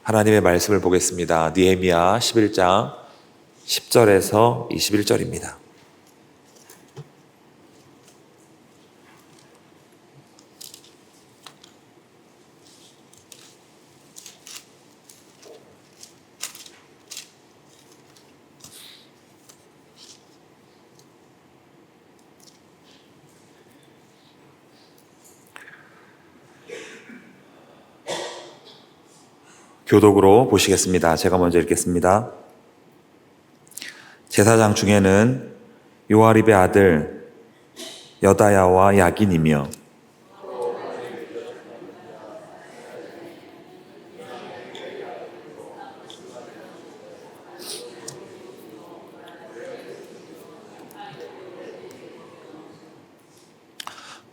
하나님의 말씀을 보겠습니다. 느헤미야 11장 10절에서 21절입니다. 교독으로 보시겠습니다. 제가 먼저 읽겠습니다. 제사장 중에는 요아립의 아들 여다야와 야긴이며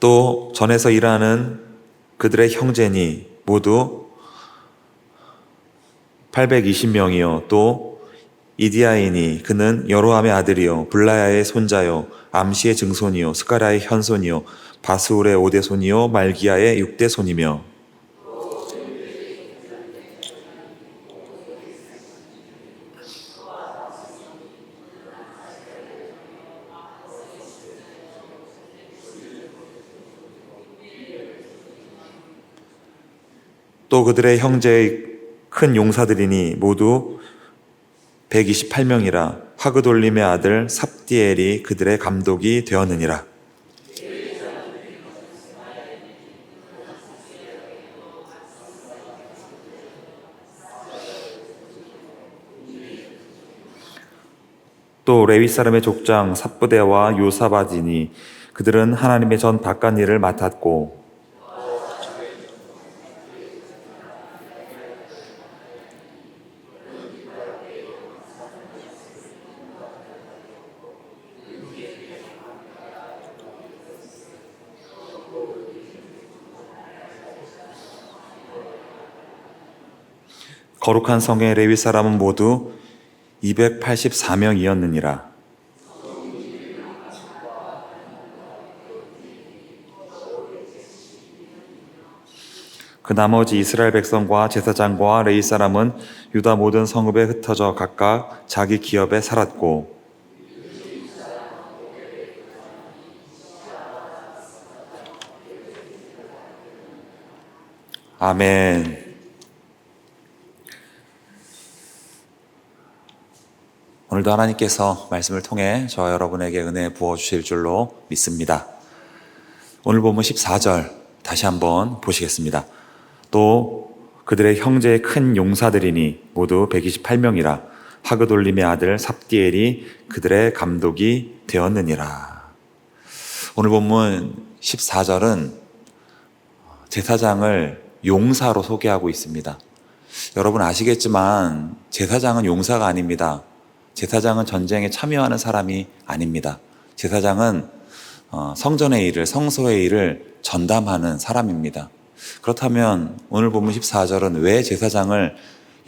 또 전에서 일하는 그들의 형제니 모두 820명이요 또 이디야이니 그는 여로함의 아들이요 블라야의 손자요 암시의 증손이요 스가랴의 현손이요 바스울의 5대 손이요 말기야의 6대 손이며 또 그들의 형제의 큰 용사들이니 모두 128명이라 하그돌림의 아들 삽디엘이 그들의 감독이 되었느니라. 또 레위 사람의 족장 삽부대와 요사바디니 그들은 하나님의 전 바깥 일을 맡았고 거룩한 성의 레위 사람은 모두 284명이었느니라. 그 나머지 이스라엘 백성과 제사장과 레위 사람은 유다 모든 성읍에 흩어져 각각 자기 기업에 살았고 아멘. 오늘도 하나님께서 말씀을 통해 저와 여러분에게 은혜 부어주실 줄로 믿습니다. 오늘 본문 14절 다시 한번 보시겠습니다. 또 그들의 형제의 큰 용사들이니 모두 128명이라 하그돌림의 아들 삽디엘이 그들의 감독이 되었느니라. 오늘 본문 14절은 제사장을 용사로 소개하고 있습니다. 여러분 아시겠지만 제사장은 용사가 아닙니다. 제사장은 전쟁에 참여하는 사람이 아닙니다. 제사장은 성전의 일을, 성소의 일을 전담하는 사람입니다. 그렇다면 오늘 본문 14절은 왜 제사장을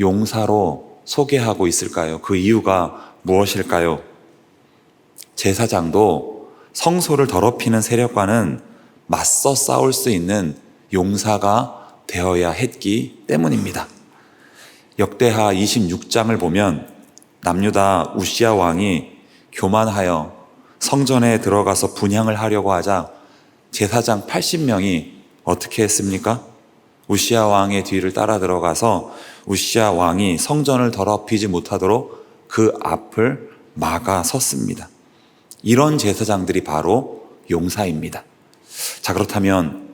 용사로 소개하고 있을까요? 그 이유가 무엇일까요? 제사장도 성소를 더럽히는 세력과는 맞서 싸울 수 있는 용사가 되어야 했기 때문입니다. 역대하 26장을 보면 남유다 우시야 왕이 교만하여 성전에 들어가서 분향을 하려고 하자 제사장 80명이 어떻게 했습니까? 우시야 왕의 뒤를 따라 들어가서 우시야 왕이 성전을 더럽히지 못하도록 그 앞을 막아 섰습니다. 이런 제사장들이 바로 용사입니다. 자, 그렇다면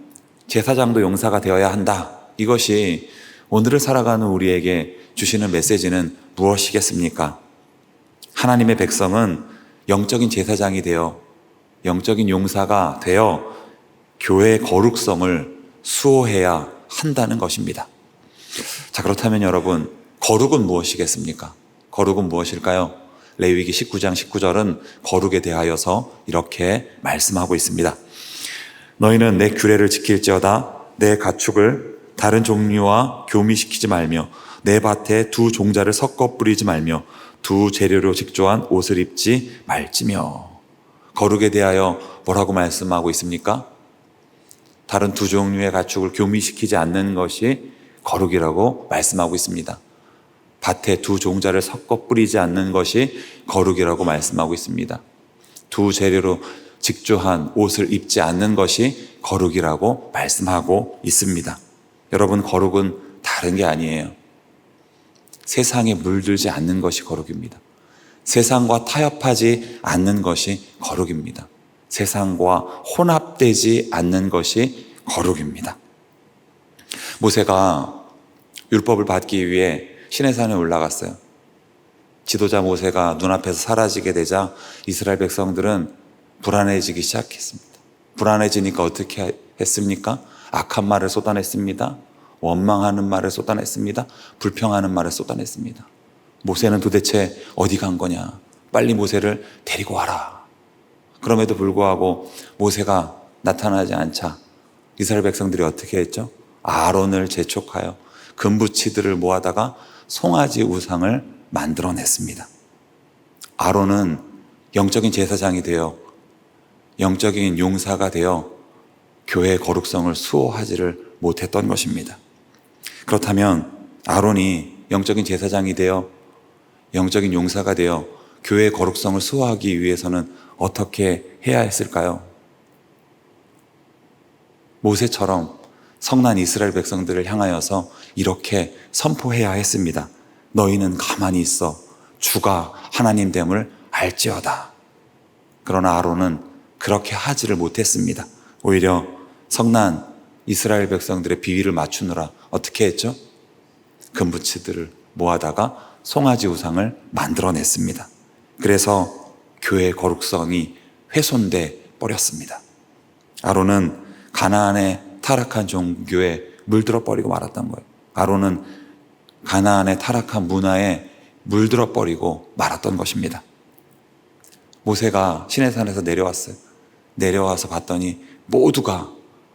제사장도 용사가 되어야 한다. 이것이 오늘을 살아가는 우리에게 주시는 메시지는 무엇이겠습니까? 하나님의 백성은 영적인 제사장이 되어 영적인 용사가 되어 교회의 거룩성을 수호해야 한다는 것입니다. 자, 그렇다면 여러분, 거룩은 무엇이겠습니까? 거룩은 무엇일까요? 레위기 19장 19절은 거룩에 대하여서 이렇게 말씀하고 있습니다. 너희는 내 규례를 지킬지어다 내 가축을 다른 종류와 교미시키지 말며 내 밭에 두 종자를 섞어 뿌리지 말며 두 재료로 직조한 옷을 입지 말지며. 거룩에 대하여 뭐라고 말씀하고 있습니까? 다른 두 종류의 가축을 교미시키지 않는 것이 거룩이라고 말씀하고 있습니다. 밭에 두 종자를 섞어 뿌리지 않는 것이 거룩이라고 말씀하고 있습니다. 두 재료로 직조한 옷을 입지 않는 것이 거룩이라고 말씀하고 있습니다. 여러분, 거룩은 다른 게 아니에요. 세상에 물들지 않는 것이 거룩입니다. 세상과 타협하지 않는 것이 거룩입니다. 세상과 혼합되지 않는 것이 거룩입니다. 모세가 율법을 받기 위해 시내산에 올라갔어요. 지도자 모세가 눈앞에서 사라지게 되자 이스라엘 백성들은 불안해지기 시작했습니다. 불안해지니까 어떻게 했습니까? 악한 말을 쏟아냈습니다. 원망하는 말을 쏟아냈습니다. 불평하는 말을 쏟아냈습니다. 모세는 도대체 어디 간 거냐? 빨리 모세를 데리고 와라. 그럼에도 불구하고 모세가 나타나지 않자 이스라엘 백성들이 어떻게 했죠? 아론을 재촉하여 금부치들을 모아다가 송아지 우상을 만들어냈습니다. 아론은 영적인 제사장이 되어 영적인 용사가 되어 교회의 거룩성을 수호하지를 못했던 것입니다. 그렇다면 아론이 영적인 제사장이 되어 영적인 용사가 되어 교회의 거룩성을 수호하기 위해서는 어떻게 해야 했을까요? 모세처럼 성난 이스라엘 백성들을 향하여서 이렇게 선포해야 했습니다. 너희는 가만히 있어 주가 하나님됨을 알지어다. 그러나 아론은 그렇게 하지를 못했습니다. 오히려 성난 이스라엘 백성들의 비위를 맞추느라 어떻게 했죠? 금부치들을 모아다가 송아지 우상을 만들어냈습니다. 그래서 교회의 거룩성이 훼손돼 버렸습니다. 아론은 가나안의 타락한 종교에 물들어 버리고 말았던 거예요. 아론은 가나안의 타락한 문화에 물들어 버리고 말았던 것입니다. 모세가 시내산에서 내려왔어요. 내려와서 봤더니 모두가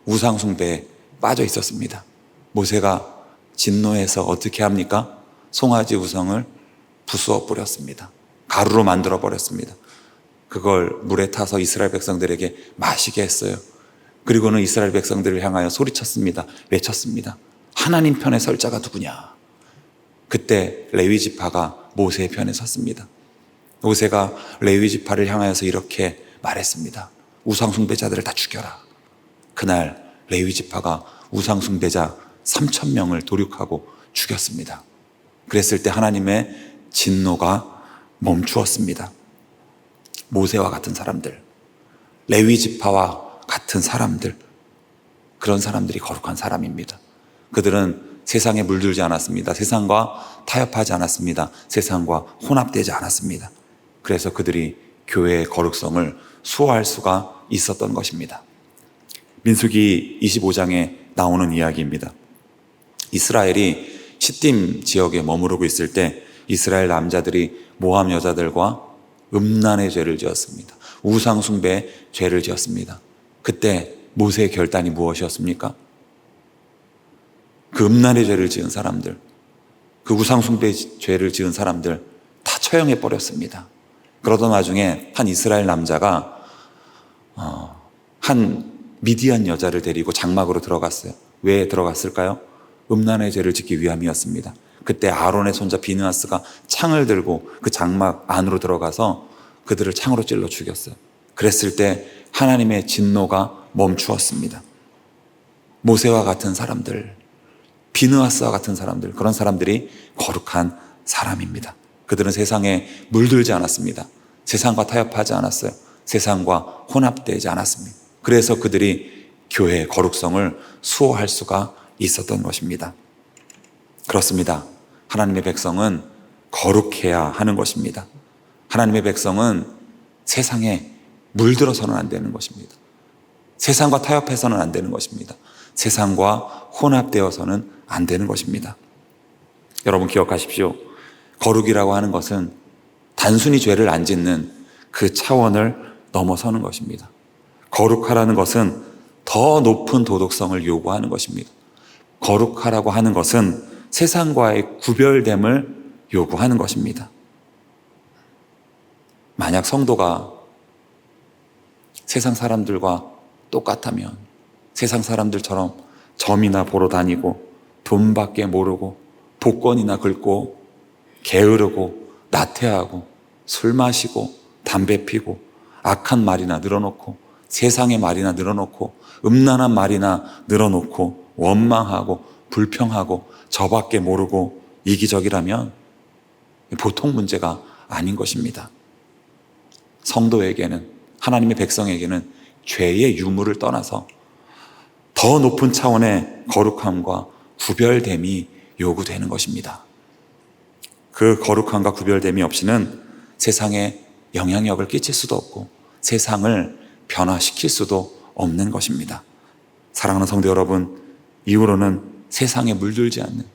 우상 숭배에 빠져 있었습니다. 모세가 진노해서 어떻게 합니까? 송아지 우상을 부수어 버렸습니다. 가루로 만들어 버렸습니다. 그걸 물에 타서 이스라엘 백성들에게 마시게 했어요. 그리고는 이스라엘 백성들을 향하여 소리쳤습니다. 외쳤습니다. 하나님 편에 설 자가 누구냐? 그때 레위 지파가 모세의 편에 섰습니다. 모세가 레위 지파를 향하여서 이렇게 말했습니다. 우상 숭배자들을 다 죽여라. 그날 레위 지파가 우상 숭배자 3,000명을 도륙하고 죽였습니다. 그랬을 때 하나님의 진노가 멈추었습니다. 모세와 같은 사람들, 레위 지파와 같은 사람들, 그런 사람들이 거룩한 사람입니다. 그들은 세상에 물들지 않았습니다. 세상과 타협하지 않았습니다. 세상과 혼합되지 않았습니다. 그래서 그들이 교회의 거룩성을 수호할 수가 있었던 것입니다. 민수기 25장에 나오는 이야기입니다. 이스라엘이 시딤 지역에 머무르고 있을 때 이스라엘 남자들이 모함 여자들과 음란의 죄를 지었습니다. 우상 숭배의 죄를 지었습니다. 그때 모세의 결단이 무엇이었습니까? 그 음란의 죄를 지은 사람들, 그 우상 숭배의 죄를 지은 사람들 다 처형해 버렸습니다. 그러던 와중에 한 이스라엘 남자가 한 미디안 여자를 데리고 장막으로 들어갔어요. 왜 들어갔을까요? 음란의 죄를 짓기 위함이었습니다. 그때 아론의 손자 비느하스가 창을 들고 그 장막 안으로 들어가서 그들을 창으로 찔러 죽였어요. 그랬을 때 하나님의 진노가 멈추었습니다. 모세와 같은 사람들, 비느하스와 같은 사람들, 그런 사람들이 거룩한 사람입니다. 그들은 세상에 물들지 않았습니다. 세상과 타협하지 않았어요. 세상과 혼합되지 않았습니다. 그래서 그들이 교회의 거룩성을 수호할 수가 있었던 것입니다. 그렇습니다. 하나님의 백성은 거룩해야 하는 것입니다. 하나님의 백성은 세상에 물들어서는 안 되는 것입니다. 세상과 타협해서는 안 되는 것입니다. 세상과 혼합되어서는 안 되는 것입니다. 여러분 기억하십시오. 거룩이라고 하는 것은 단순히 죄를 안 짓는 그 차원을 넘어서는 것입니다. 거룩하라는 것은 더 높은 도덕성을 요구하는 것입니다. 거룩하라고 하는 것은 세상과의 구별됨을 요구하는 것입니다. 만약 성도가 세상 사람들과 똑같다면, 세상 사람들처럼 점이나 보러 다니고 돈밖에 모르고 복권이나 긁고 게으르고 나태하고 술 마시고 담배 피고 악한 말이나 늘어놓고 세상의 말이나 늘어놓고 음란한 말이나 늘어놓고 원망하고 불평하고 저밖에 모르고 이기적이라면 보통 문제가 아닌 것입니다. 성도에게는, 하나님의 백성에게는 죄의 유무를 떠나서 더 높은 차원의 거룩함과 구별됨이 요구되는 것입니다. 그 거룩함과 구별됨이 없이는 세상에 영향력을 끼칠 수도 없고 세상을 변화시킬 수도 없는 것입니다. 사랑하는 성도 여러분, 이후로는 세상에 물들지 않는,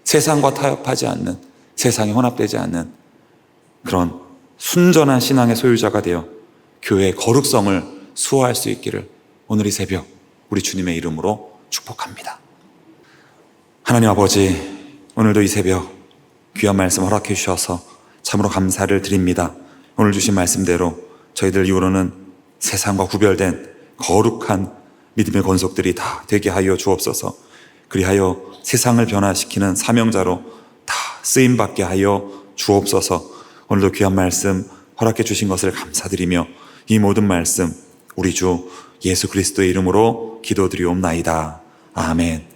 세상과 타협하지 않는, 세상에 혼합되지 않는 그런 순전한 신앙의 소유자가 되어 교회의 거룩성을 수호할 수 있기를 오늘 이 새벽 우리 주님의 이름으로 축복합니다. 하나님 아버지, 오늘도 이 새벽 귀한 말씀 허락해 주셔서 참으로 감사를 드립니다. 오늘 주신 말씀대로 저희들 이후로는 세상과 구별된 거룩한 믿음의 권속들이 다 되게 하여 주옵소서. 그리하여 세상을 변화시키는 사명자로 다 쓰임받게 하여 주옵소서. 오늘도 귀한 말씀 허락해 주신 것을 감사드리며 이 모든 말씀 우리 주 예수 그리스도의 이름으로 기도드리옵나이다. 아멘.